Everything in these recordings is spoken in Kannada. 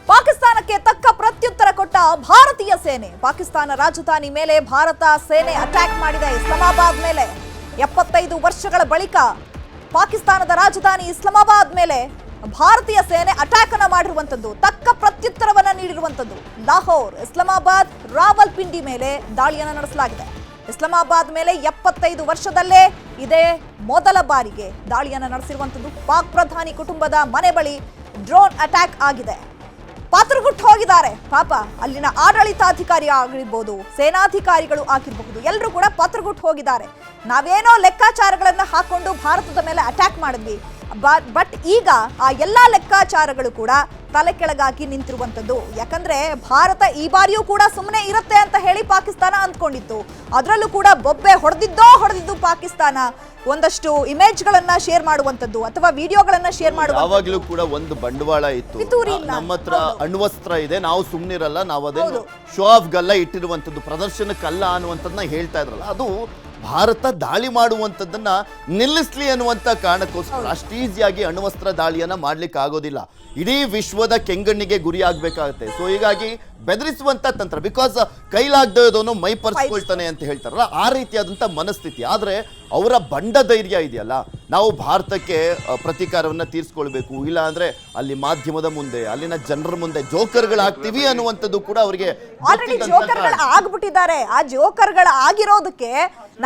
ಪಾಕಿಸ್ತಾನಕ್ಕೆ ತಕ್ಕ ಪ್ರತ್ಯುತ್ತರ ಕೊಟ್ಟ ಭಾರತೀಯ ಸೇನೆ. ಪಾಕಿಸ್ತಾನ ರಾಜಧಾನಿ ಮೇಲೆ ಭಾರತ ಸೇನೆ ಅಟ್ಯಾಕ್ ಮಾಡಿದೆ. ಇಸ್ಲಾಮಾಬಾದ್ ಮೇಲೆ 75 ವರ್ಷಗಳ ಬಳಿಕ ಪಾಕಿಸ್ತಾನದ ರಾಜಧಾನಿ ಇಸ್ಲಾಮಾಬಾದ್ ಮೇಲೆ ಭಾರತೀಯ ಸೇನೆ ಅಟ್ಯಾಕ್ ಅನ್ನು ಮಾಡಿರುವಂತದ್ದು, ತಕ್ಕ ಪ್ರತ್ಯುತ್ತರವನ್ನ ನೀಡಿರುವಂತದ್ದು. ಲಾಹೋರ್, ಇಸ್ಲಾಮಾಬಾದ್, ರಾವಲ್ಪಿಂಡಿ ಮೇಲೆ ದಾಳಿಯನ್ನು ನಡೆಸಲಾಗಿದೆ. ಇಸ್ಲಾಮಾಬಾದ್ ಮೇಲೆ 75 ವರ್ಷದಲ್ಲೇ ಇದೇ ಮೊದಲ ಬಾರಿಗೆ ದಾಳಿಯನ್ನು ನಡೆಸಿರುವಂತದ್ದು. ಪಾಕ್ ಪ್ರಧಾನಿ ಕುಟುಂಬದ ಮನೆ ಬಳಿ ಡ್ರೋನ್ ಅಟ್ಯಾಕ್ ಆಗಿದೆ. ಪಾತ್ರಗುಟ್ಟು ಹೋಗಿದ್ದಾರೆ ಪಾಪ. ಅಲ್ಲಿನ ಆಡಳಿತಾಧಿಕಾರಿ ಆಗಿರ್ಬೋದು, ಸೇನಾಧಿಕಾರಿಗಳು ಆಗಿರಬಹುದು, ಎಲ್ಲರೂ ಕೂಡ ಪಾತ್ರಗುಟ್ಟು ಹೋಗಿದ್ದಾರೆ. ನಾವೇನೋ ಲೆಕ್ಕಾಚಾರಗಳನ್ನ ಹಾಕೊಂಡು ಭಾರತದ ಮೇಲೆ ಅಟ್ಯಾಕ್ ಮಾಡಿದ್ವಿ, ಬಟ್ ಈಗ ಆ ಎಲ್ಲಾ ಲೆಕ್ಕಾಚಾರಗಳು ಕೂಡ ತಲೆ ಕೆಳಗಾಗಿ ನಿಂತಿರುವಂತದ್ದು. ಯಾಕಂದ್ರೆ ಭಾರತ ಈ ಬಾರಿಯೂ ಕೂಡ ಸುಮ್ಮನೆ ಇರುತ್ತೆ ಅಂತ ಹೇಳಿ ಪಾಕಿಸ್ತಾನ ಅಂದ್ಕೊಂಡಿತ್ತು. ಅದರಲ್ಲೂ ಕೂಡ ಬೊಬ್ಬೆ ಹೊಡೆದಿದ್ದು ಪಾಕಿಸ್ತಾನ. ಒಂದಷ್ಟು ಇಮೇಜ್ಗಳನ್ನ ಶೇರ್ ಮಾಡುವಂತದ್ದು ಅಥವಾ ವಿಡಿಯೋಗಳನ್ನ ಶೇರ್ ಮಾಡುವಂತದ್ದು. ಯಾವಾಗಲೂ ಕೂಡ ಒಂದು ಬಂಡವಾಳ ಇತ್ತು, ನಮ್ಮ ಹತ್ರ ಅಣ್ವಸ್ತ್ರ ಇದೆ, ನಾವು ಸುಮ್ಮನಿರಲ್ಲ, ನಾವು ಅದೇನು ಶೋ ಆಫ್ ಗಲ್ಲ ಇಟ್ಟಿರುವಂತದ್ದು, ಪ್ರದರ್ಶನಕ್ಕಲ್ಲ ಅನ್ನುವಂಥದ್ದನ್ನ ಹೇಳ್ತಾ ಇದ್ರಲ್ಲ, ಅದು ಭಾರತ ದಾಳಿ ಮಾಡುವಂಥದ್ದನ್ನ ನಿಲ್ಲಿಸ್ಲಿ ಅನ್ನುವಂಥ ಕಾರಣಕ್ಕೋಸ್ಕರ ಅಷ್ಟು ಈಸಿಯಾಗಿ ಅಣ್ವಸ್ತ್ರ ದಾಳಿಯನ್ನ ಮಾಡ್ಲಿಕ್ಕೆ ಆಗೋದಿಲ್ಲ. ಇಡೀ ವಿಶ್ವದ ಕೆಂಗಣ್ಣಿಗೆ ಗುರಿ ಆಗ್ಬೇಕಾಗತ್ತೆ. ಸೊ ಹೀಗಾಗಿ ಬೆದರಿಸುವಂತ ತಂತ್ರ, ಬಿಕಾಸ್ ಕೈಲಾಗದೋನು ಮೈ ಪರ್ಸ್ಕೊಳ್ತಾನೆ ಅಂತ ಹೇಳ್ತಾರಲ್ಲ, ಆ ರೀತಿಯಾದಂಥ ಮನಸ್ಥಿತಿ. ಆದ್ರೆ ಅವರ ಬಂಡ ಧೈರ್ಯ ಇದೆಯಲ್ಲ, ನಾವು ಭಾರತಕ್ಕೆ ಪ್ರತೀಕಾರವನ್ನ ತೀರಿಸ್ಕೊಳ್ಬೇಕು, ಇಲ್ಲ ಅಂದ್ರೆ ಅಲ್ಲಿ ಮಾಧ್ಯಮದ ಮುಂದೆ, ಅಲ್ಲಿನ ಜನರ ಮುಂದೆ ಜೋಕರ್ಗಳಾಗ್ತೀವಿ ಅನ್ನುವಂಥದ್ದು ಕೂಡ ಅವರಿಗೆ ಆಗ್ಬಿಟ್ಟಿದ್ದಾರೆ. ಆ ಜೋಕರ್ಗಳ ಆಗಿರೋದಕ್ಕೆ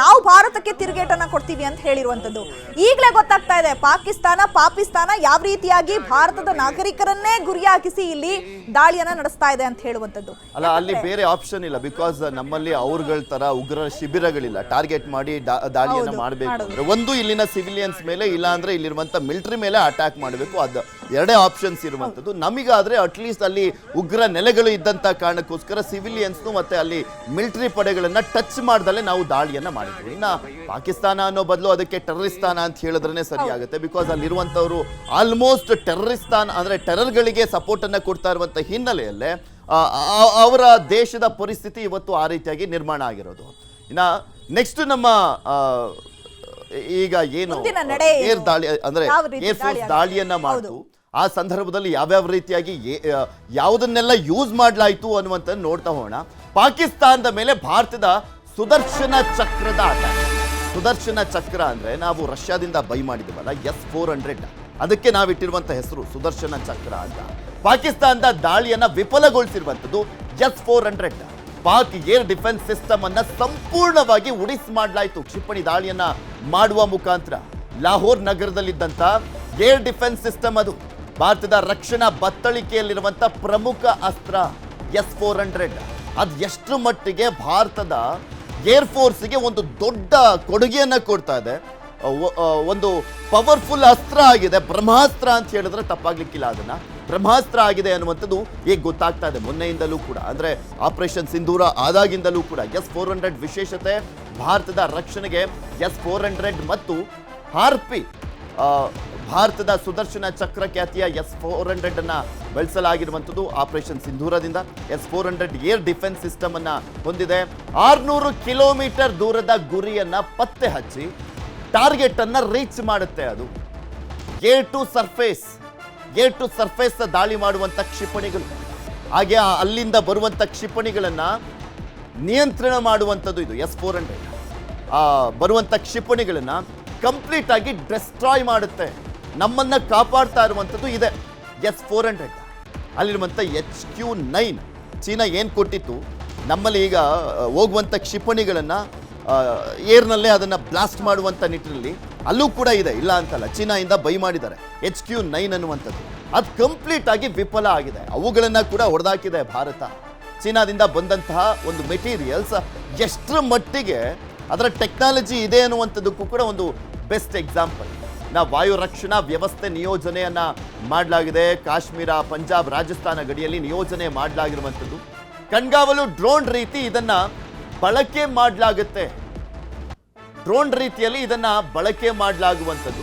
ನಾವು ಭಾರತಕ್ಕೆ ತಿರುಗೇಟನ್ನ ಕೊಡ್ತೀವಿ ಅಂತ ಹೇಳಿರುವಂತದ್ದು ಈಗಲೇ ಗೊತ್ತಾಗ್ತಾ ಇದೆ. ಪಾಕಿಸ್ತಾನ ಯಾವ ರೀತಿಯಾಗಿ ಭಾರತದ ನಾಗರಿಕರನ್ನೇ ಗುರಿಯಾಗಿಸಿ ಇಲ್ಲಿ ದಾಳಿಯನ್ನ ನಡೆಸ್ತಾ ಇದೆ ಅಂತ ಹೇಳುವಂತದ್ದು. ಅಲ್ಲ, ಅಲ್ಲಿ ಬೇರೆ ಆಪ್ಷನ್ ಇಲ್ಲ, ಬಿಕಾಸ್ ನಮ್ಮಲ್ಲಿ ಅವ್ರಗಳ ತರ ಉಗ್ರ ಶಿಬಿರಗಳಿಲ್ಲ. ಟಾರ್ಗೆಟ್ ಮಾಡಿ ದಾಳಿಯನ್ನ ಮಾಡಬೇಕು ಅಂದ್ರೆ ಒಂದು ಇಲ್ಲಿನ ಸಿವಿಲಿಯನ್ಸ್ ಮೇಲೆ, ಇಲ್ಲ ಅಂದ್ರೆ ಇಲ್ಲಿರುವಂತ ಮಿಲಿಟರಿ ಮೇಲೆ ಅಟ್ಯಾಕ್ ಮಾಡಬೇಕು. ಅದು ಎರಡೇ ಆಪ್ಷನ್ಸ್ ಇರುವಂತದ್ದು. ನಮಗಾದ್ರೆ ಅಟ್ಲೀಸ್ಟ್ ಅಲ್ಲಿ ಉಗ್ರ ನೆಲೆಗಳು ಇದ್ದಂತ ಕಾರಣಕ್ಕೋಸ್ಕರ ಸಿವಿಲಿಯನ್ಸ್ ಮತ್ತೆ ಅಲ್ಲಿ ಮಿಲಿಟರಿ ಪಡೆಗಳನ್ನ ಟಚ್ ಮಾಡ್ದಲ್ಲೇ ನಾವು ದಾಳಿಯನ್ನ ಮಾಡಿದ್ವಿ. ಇನ್ನ ಪಾಕಿಸ್ತಾನ ಅನ್ನೋ ಬದಲು ಅದಕ್ಕೆ ಟೆರರಿಸ್ತಾನ ಅಂತ ಹೇಳಿದ್ರೆ ಸರಿ ಆಗುತ್ತೆ. ಬಿಕಾಸ್ ಅಲ್ಲಿರುವಂತವ್ರು ಆಲ್ಮೋಸ್ಟ್ ಟೆರರಿಸ್ತಾನ ಅಂದ್ರೆ ಟೆರರ್ಗಳಿಗೆ ಸಪೋರ್ಟ್ ಅನ್ನ ಕೊಡ್ತಾ ಇರುವಂತ ಹಿನ್ನೆಲೆಯಲ್ಲೇ ಅವರ ದೇಶದ ಪರಿಸ್ಥಿತಿ ಇವತ್ತು ಆ ರೀತಿಯಾಗಿ ನಿರ್ಮಾಣ ಆಗಿರೋದು. ಇನ್ನ ನೆಕ್ಸ್ಟ್ ನಮ್ಮ ಈಗ ಏನು ಏರ್ ದಾಳಿ ಅಂದ್ರೆ ಏರ್ ಫೋರ್ಸ್ ದಾಳಿಯನ್ನ ಮಾಡ್ತು, ಆ ಸಂದರ್ಭದಲ್ಲಿ ಯಾವ್ಯಾವ ರೀತಿಯಾಗಿ ಯಾವುದನ್ನೆಲ್ಲ ಯೂಸ್ ಮಾಡ್ಲಾಯ್ತು ಅನ್ನುವಂತ ನೋಡ್ತಾ ಹೋಗೋಣ. ಪಾಕಿಸ್ತಾನದ ಮೇಲೆ ಭಾರತದ ಸುದರ್ಶನ ಚಕ್ರದ ಅಟ್ಯಾಕ್. ಸುದರ್ಶನ ಚಕ್ರ ಅಂದ್ರೆ ನಾವು ರಷ್ಯಾದಿಂದ ಬೈ ಮಾಡಿದ್ವಲ್ಲ S-400, ಅದಕ್ಕೆ ನಾವಿಟ್ಟಿರುವಂತ ಹೆಸರು ಸುದರ್ಶನ ಚಕ್ರ ಅಂತ. ಪಾಕಿಸ್ತಾನದ ದಾಳಿಯನ್ನ ವಿಫಲಗೊಳಿಸಿರುವಂತದ್ದು S-400. Pak air defence system ಅನ್ನ ಸಂಪೂರ್ಣವಾಗಿ ಉಡಿಸ್ ಮಾಡಲಾಯಿತು ಕ್ಷಿಪಣಿ ದಾಳಿಯನ್ನ ಮಾಡುವ ಮುಖಾಂತರ. ಲಾಹೋರ್ ನಗರದಲ್ಲಿದ್ದಂತ ಏರ್ ಡಿಫೆನ್ಸ್ ಸಿಸ್ಟಮ್ ಅದು ಭಾರತದ ರಕ್ಷಣಾ ಬತ್ತಳಿಕೆಯಲ್ಲಿರುವಂತ ಪ್ರಮುಖ ಅಸ್ತ್ರ S-400. ಅದು ಎಷ್ಟು ಮಟ್ಟಿಗೆ ಭಾರತದ ಏರ್ ಫೋರ್ಸ್ಗೆ ಒಂದು ದೊಡ್ಡ ಕೊಡುಗೆಯನ್ನ ಕೊಡ್ತಾ ಇದೆ, ಒಂದು ಪವರ್ಫುಲ್ ಅಸ್ತ್ರ ಆಗಿದೆ. ಬ್ರಹ್ಮಾಸ್ತ್ರ ಅಂತ ಹೇಳಿದ್ರೆ ತಪ್ಪಾಗ್ಲಿಕ್ಕಿಲ್ಲ, ಅದನ್ನ ಬ್ರಹ್ಮಾಸ್ತ್ರ ಆಗಿದೆ ಅನ್ನುವಂಥದ್ದು ಈಗ ಗೊತ್ತಾಗ್ತಾ ಇದೆ ಮೊನ್ನೆಯಿಂದಲೂ ಕೂಡ. ಅಂದ್ರೆ ಆಪರೇಷನ್ ಸಿಂಧೂರ ಆದಾಗಿಂದಲೂ ಕೂಡ S-400 ವಿಶೇಷತೆ ಭಾರತದ ರಕ್ಷಣೆಗೆ S-400 ಮತ್ತು ಹಾರ್ಪಿ ಭಾರತದ ಸುದರ್ಶನ ಚಕ್ರ ಖ್ಯಾತಿಯ S-400 ಅನ್ನ ಬಳಸಲಾಗಿರುವಂಥದ್ದು ಆಪರೇಷನ್ ಸಿಂಧೂರದಿಂದ. S-400 ಏರ್ ಡಿಫೆನ್ಸ್ ಸಿಸ್ಟಮ್ ಅನ್ನ ಹೊಂದಿದೆ. 600 ಕಿಲೋಮೀಟರ್ ದೂರದ ಗುರಿಯನ್ನ ಪತ್ತೆ ಹಚ್ಚಿ ಟಾರ್ಗೆಟ್ ಅನ್ನ ರೀಚ್ ಮಾಡುತ್ತೆ. ಅದು ಏರ್ ಟು ಸರ್ಫೇಸ್ ದಾಳಿ ಮಾಡುವಂತ ಕ್ಷಿಪಣಿಗಳು, ಹಾಗೆ ಅಲ್ಲಿಂದ ಬರುವಂತ ಕ್ಷಿಪಣಿಗಳನ್ನ ನಿಯಂತ್ರಣ ಮಾಡುವಂಥದ್ದು ಇದು S-400. ಬರುವಂತ ಕ್ಷಿಪಣಿಗಳನ್ನ ಕಂಪ್ಲೀಟ್ ಆಗಿ ಡಿಸ್ಟ್ರಾಯ್ ಮಾಡುತ್ತೆ. ನಮ್ಮನ್ನ ಕಾಪಾಡ್ತಾ ಇರುವಂಥದ್ದು ಇದೆ S-400. ಅಲ್ಲಿರುವಂಥ HQ-9 ಚೀನಾ ಏನು ಕೊಟ್ಟಿತ್ತು, ನಮ್ಮಲ್ಲಿ ಈಗ ಹೋಗುವಂಥ ಕ್ಷಿಪಣಿಗಳನ್ನು ಏರ್ನಲ್ಲೇ ಅದನ್ನು ಬ್ಲಾಸ್ಟ್ ಮಾಡುವಂಥ ನಿಟ್ಟಿನಲ್ಲಿ ಅಲ್ಲೂ ಕೂಡ ಇದೆ, ಇಲ್ಲ ಅಂತಲ್ಲ. ಚೀನಾಯಿಂದ ಬೈ ಮಾಡಿದ್ದಾರೆ HQ-9 ಅನ್ನುವಂಥದ್ದು. ಅದು ಕಂಪ್ಲೀಟ್ ಆಗಿ ವಿಫಲ ಆಗಿದೆ. ಅವುಗಳನ್ನು ಕೂಡ ಹೊಡೆದಾಕಿದೆ ಭಾರತ. ಚೀನಾದಿಂದ ಬಂದಂತಹ ಒಂದು ಮೆಟೀರಿಯಲ್ಸ್ ಎಷ್ಟರ ಮಟ್ಟಿಗೆ ಅದರ ಟೆಕ್ನಾಲಜಿ ಇದೆ ಅನ್ನುವಂಥದ್ದಕ್ಕೂ ಕೂಡ ಒಂದು ಬೆಸ್ಟ್ ಎಕ್ಸಾಂಪಲ್. ವಾಯು ರಕ್ಷಣಾ ವ್ಯವಸ್ಥೆ ನಿಯೋಜನೆಯನ್ನ ಮಾಡಲಾಗಿದೆ. ಕಾಶ್ಮೀರ, ಪಂಜಾಬ್, ರಾಜಸ್ಥಾನ ಗಡಿಯಲ್ಲಿ ನಿಯೋಜನೆ ಮಾಡಲಾಗಿರುವಂಥದ್ದು. ಕಣ್ಗಾವಲು ಡ್ರೋನ್ ರೀತಿ ಇದನ್ನ ಬಳಕೆ ಮಾಡಲಾಗುತ್ತೆ. ಡ್ರೋನ್ ರೀತಿಯಲ್ಲಿ ಇದನ್ನ ಬಳಕೆ ಮಾಡಲಾಗುವಂಥದ್ದು.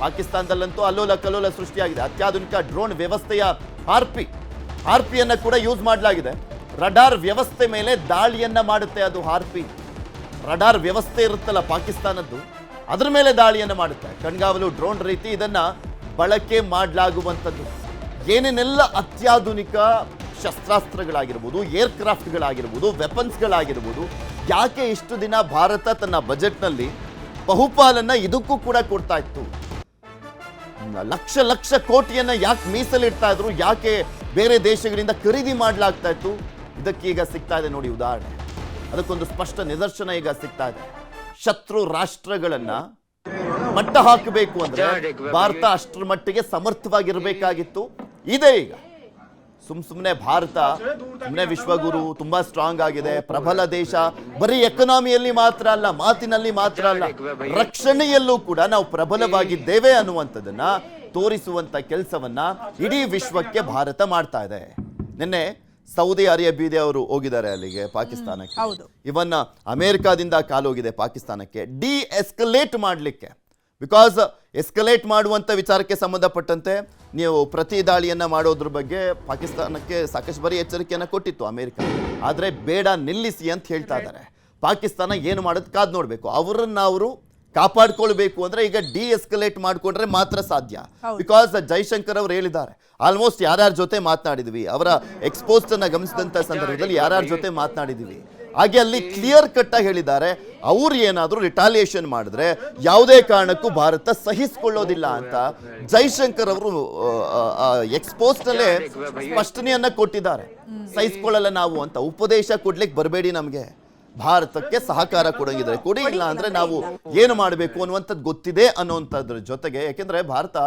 ಪಾಕಿಸ್ತಾನದಲ್ಲಂತೂ ಅಲ್ಲೋಲ ಕಲ್ಲೋಲ ಸೃಷ್ಟಿಯಾಗಿದೆ. ಅತ್ಯಾಧುನಿಕ ಡ್ರೋನ್ ವ್ಯವಸ್ಥೆಯ ಹಾರ್ಪಿಯನ್ನ ಕೂಡ ಯೂಸ್ ಮಾಡಲಾಗಿದೆ. ರಡಾರ್ ವ್ಯವಸ್ಥೆ ಮೇಲೆ ದಾಳಿಯನ್ನ ಮಾಡುತ್ತೆ ಅದು ಹಾರ್ಪಿ. ರಡಾರ್ ವ್ಯವಸ್ಥೆ ಇರುತ್ತಲ್ಲ ಪಾಕಿಸ್ತಾನದ್ದು, ಅದರ ಮೇಲೆ ದಾಳಿಯನ್ನು ಮಾಡುತ್ತೆ. ಕಣ್ಗಾವಲು ಡ್ರೋನ್ ರೀತಿ ಇದನ್ನ ಬಳಕೆ ಮಾಡಲಾಗುವಂಥದ್ದು. ಏನೇನೆಲ್ಲ ಅತ್ಯಾಧುನಿಕ ಶಸ್ತ್ರಾಸ್ತ್ರಗಳಾಗಿರ್ಬೋದು, ಏರ್ಕ್ರಾಫ್ಟ್ಗಳಾಗಿರ್ಬೋದು, ವೆಪನ್ಸ್ಗಳಾಗಿರ್ಬೋದು, ಯಾಕೆ ಇಷ್ಟು ದಿನ ಭಾರತ ತನ್ನ ಬಜೆಟ್ನಲ್ಲಿ ಬಹುಪಾಲನ್ನ ಇದಕ್ಕೂ ಕೂಡ ಕೊಡ್ತಾ ಇತ್ತು? ಲಕ್ಷ ಲಕ್ಷ ಕೋಟಿಯನ್ನ ಯಾಕೆ ಮೀಸಲಿಡ್ತಾ ಇದ್ರು? ಯಾಕೆ ಬೇರೆ ದೇಶಗಳಿಂದ ಖರೀದಿ ಮಾಡಲಾಗ್ತಾ ಇತ್ತು? ಇದಕ್ಕೆ ಈಗ ಸಿಗ್ತಾ ಇದೆ ನೋಡಿ ಉದಾಹರಣೆ. ಅದಕ್ಕೊಂದು ಸ್ಪಷ್ಟ ನಿದರ್ಶನ ಈಗ ಸಿಗ್ತಾ ಇದೆ. ಶತ್ರು ರಾಷ್ಟ್ರಗಳನ್ನ ಮಟ್ಟ ಹಾಕಬೇಕು ಅಂದ್ರೆ ಭಾರತ ಅಷ್ಟರ ಮಟ್ಟಿಗೆ ಸಮರ್ಥವಾಗಿರ್ಬೇಕಾಗಿತ್ತು. ಇದೆ ಈಗ ಸುಮ್ಮನೆ ಭಾರತ ಸುಮ್ಮನೆ ವಿಶ್ವಗುರು, ತುಂಬಾ ಸ್ಟ್ರಾಂಗ್ ಆಗಿದೆ, ಪ್ರಬಲ ದೇಶ, ಬರೀ ಎಕನಾಮಿಯಲ್ಲಿ ಮಾತ್ರ ಅಲ್ಲ, ಮಾತಿನಲ್ಲಿ ಮಾತ್ರ ಅಲ್ಲ, ರಕ್ಷಣೆಯಲ್ಲೂ ಕೂಡ ನಾವು ಪ್ರಬಲವಾಗಿದ್ದೇವೆ ಅನ್ನುವಂಥದ್ದನ್ನ ತೋರಿಸುವಂತ ಕೆಲಸವನ್ನ ಇಡೀ ವಿಶ್ವಕ್ಕೆ ಭಾರತ ಮಾಡ್ತಾ ಇದೆ. ನಿನ್ನೆ ಸೌದಿ ಅರೇಬಿಯಾದವರು ಹೋಗಿದ್ದಾರೆ ಅಲ್ಲಿಗೆ, ಪಾಕಿಸ್ತಾನಕ್ಕೆ. ಇವನ್ನ ಅಮೆರಿಕಾದಿಂದ ಕಾಲೋಗಿದೆ ಪಾಕಿಸ್ತಾನಕ್ಕೆ ಡಿ ಎಸ್ಕಲೇಟ್ ಮಾಡಲಿಕ್ಕೆ. ಬಿಕಾಸ್ ಎಸ್ಕಲೇಟ್ ಮಾಡುವಂಥ ವಿಚಾರಕ್ಕೆ ಸಂಬಂಧಪಟ್ಟಂತೆ ನೀವು ಪ್ರತಿ ದಾಳಿಯನ್ನು ಮಾಡೋದ್ರ ಬಗ್ಗೆ ಪಾಕಿಸ್ತಾನಕ್ಕೆ ಸಾಕಷ್ಟು ಬಾರಿ ಎಚ್ಚರಿಕೆಯನ್ನು ಕೊಟ್ಟಿತ್ತು ಅಮೆರಿಕ. ಆದರೆ ಬೇಡ, ನಿಲ್ಲಿಸಿ ಅಂತ ಹೇಳ್ತಾ ಇದ್ದಾರೆ. ಪಾಕಿಸ್ತಾನ ಏನು ಮಾಡೋದು ಕಾದು ನೋಡಬೇಕು. ಅವರನ್ನು ಅವರು ಕಾಪಾಡ್ಕೊಳ್ಬೇಕು ಅಂದ್ರೆ ಈಗ ಡಿ ಎಸ್ಕಲೇಟ್ ಮಾಡ್ಕೊಂಡ್ರೆ ಮಾತ್ರ ಸಾಧ್ಯ. ಬಿಕಾಸ್ ಜೈಶಂಕರ್ ಅವರು ಹೇಳಿದ್ದಾರೆ, ಆಲ್ಮೋಸ್ಟ್ ಯಾರ್ಯಾರ ಜೊತೆ ಮಾತನಾಡಿದ್ವಿ, ಅವರ ಎಕ್ಸ್ಪೋಸ್ಟ್ ಅನ್ನ ಗಮನಿಸಿದಂಥ ಸಂದರ್ಭದಲ್ಲಿ ಯಾರ್ಯಾರ ಜೊತೆ ಮಾತನಾಡಿದ್ವಿ, ಹಾಗೆ ಅಲ್ಲಿ ಕ್ಲಿಯರ್ ಕಟ್ ಆಗಿ ಹೇಳಿದ್ದಾರೆ, ಅವ್ರು ಏನಾದರೂ ರಿಟಾಲಿಯೇಷನ್ ಮಾಡಿದ್ರೆ ಯಾವುದೇ ಕಾರಣಕ್ಕೂ ಭಾರತ ಸಹಿಸಿಕೊಳ್ಳೋದಿಲ್ಲ ಅಂತ ಜೈಶಂಕರ್ ಅವರು ಎಕ್ಸ್ಪೋಸ್ಟ್ ಅಲ್ಲೇ ಸ್ಪಷ್ಟನೆಯನ್ನ ಕೊಟ್ಟಿದ್ದಾರೆ. ಸಹಿಸಿಕೊಳ್ಳಲ್ಲ ನಾವು ಅಂತ ಉಪದೇಶ ಕೊಡ್ಲಿಕ್ಕೆ ಬರಬೇಡಿ, ನಮಗೆ ಭಾರತಕ್ಕೆ ಸಹಕಾರ ಕೊಡಂಗಿದ್ರೆ ಕೊಡಿ, ಇಲ್ಲ ಅಂದ್ರೆ ನಾವು ಏನು ಮಾಡಬೇಕು ಅನ್ನುವಂಥದ್ದು ಗೊತ್ತಿದೆ ಅನ್ನುವಂಥದ್ರ ಜೊತೆಗೆ, ಯಾಕೆಂದ್ರೆ ಭಾರತ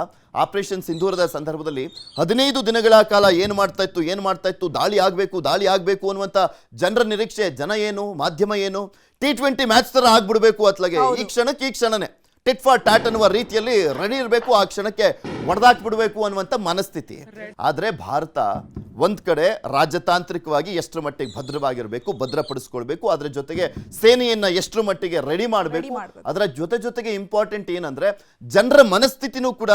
ಆಪರೇಷನ್ ಸಿಂಧೂರದ ಸಂದರ್ಭದಲ್ಲಿ 15 ದಿನಗಳ ಕಾಲ ಏನು ಮಾಡ್ತಾ ಇತ್ತು, ದಾಳಿ ಆಗಬೇಕು ಅನ್ನುವಂಥ ಜನರ ನಿರೀಕ್ಷೆ. ಜನ ಏನು, ಮಾಧ್ಯಮ ಏನು, T20 ಮ್ಯಾಚ್ ತರ ಆಗ್ಬಿಡ್ಬೇಕು ಅತ್ಲಗೆ, ಈ ಕ್ಷಣನೇ ಟಿಟ್ ಫಾರ್ ಟ್ಯಾಟ್ ಅನ್ನುವ ರೀತಿಯಲ್ಲಿ ರೆಡಿ ಇರಬೇಕು, ಆ ಕ್ಷಣಕ್ಕೆ ಒಡೆದಾಕ್ಬಿಡ್ಬೇಕು ಅನ್ನುವಂಥ ಮನಸ್ಥಿತಿ. ಆದರೆ ಭಾರತ ಒಂದ್ ಕಡೆ ರಾಜತಾಂತ್ರಿಕವಾಗಿ ಎಷ್ಟರ ಮಟ್ಟಿಗೆ ಭದ್ರವಾಗಿರಬೇಕು, ಭದ್ರಪಡಿಸ್ಕೊಳ್ಬೇಕು, ಅದರ ಜೊತೆಗೆ ಸೇನೆಯನ್ನ ಎಷ್ಟರ ಮಟ್ಟಿಗೆ ರೆಡಿ ಮಾಡಬೇಕು, ಅದರ ಜೊತೆಗೆ ಇಂಪಾರ್ಟೆಂಟ್ ಏನಂದ್ರೆ ಜನರ ಮನಸ್ಥಿತಿನೂ ಕೂಡ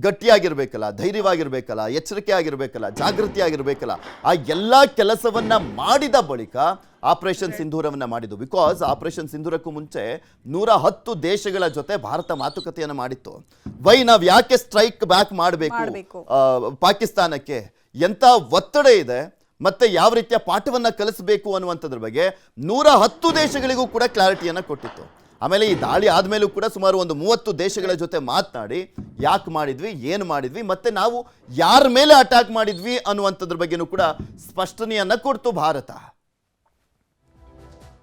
ಗಟ್ಟಿಯಾಗಿರ್ಬೇಕಲ್ಲ, ಧೈರ್ಯವಾಗಿರ್ಬೇಕಲ್ಲ, ಎಚ್ಚರಿಕೆ ಆಗಿರ್ಬೇಕಲ್ಲ, ಜಾಗೃತಿ ಆಗಿರ್ಬೇಕಲ್ಲ. ಆ ಎಲ್ಲಾ ಕೆಲಸವನ್ನ ಮಾಡಿದ ಬಳಿಕ ಆಪರೇಷನ್ ಸಿಂಧೂರವನ್ನ ಮಾಡಿದ್ದು. ಬಿಕಾಸ್ ಆಪರೇಷನ್ ಸಿಂಧೂರಕ್ಕೂ ಮುಂಚೆ 110 ದೇಶಗಳ ಜೊತೆ ಭಾರತ ಮಾತುಕತೆಯನ್ನು ಮಾಡಿತ್ತು. ನಾವು ಯಾಕೆ ಸ್ಟ್ರೈಕ್ ಬ್ಯಾಕ್ ಮಾಡಬೇಕು ಪಾಕಿಸ್ತಾನಕ್ಕೆ, ಎಂತ ಒತ್ತಡ ಇದೆ, ಮತ್ತೆ ಯಾವ ರೀತಿಯ ಪಾಠವನ್ನ ಕಲಿಸಬೇಕು ಅನ್ನುವಂಥದ್ರ ಬಗ್ಗೆ 110 ದೇಶಗಳಿಗೂ ಕೂಡ ಕ್ಲಾರಿಟಿಯನ್ನ ಕೊಟ್ಟಿತ್ತು. ಆಮೇಲೆ ಈ ದಾಳಿ ಆದ್ಮೇಲೂ ಕೂಡ ಸುಮಾರು ಒಂದು 30 ದೇಶಗಳ ಜೊತೆ ಮಾತನಾಡಿ ಯಾಕೆ ಮಾಡಿದ್ವಿ, ಏನು ಮಾಡಿದ್ವಿ, ಮತ್ತೆ ನಾವು ಯಾರ ಮೇಲೆ ಅಟ್ಯಾಕ್ ಮಾಡಿದ್ವಿ ಅನ್ನುವಂಥದ್ರ ಬಗ್ಗೆನೂ ಕೂಡ ಸ್ಪಷ್ಟನೆಯನ್ನ ಕೊಡ್ತು ಭಾರತ.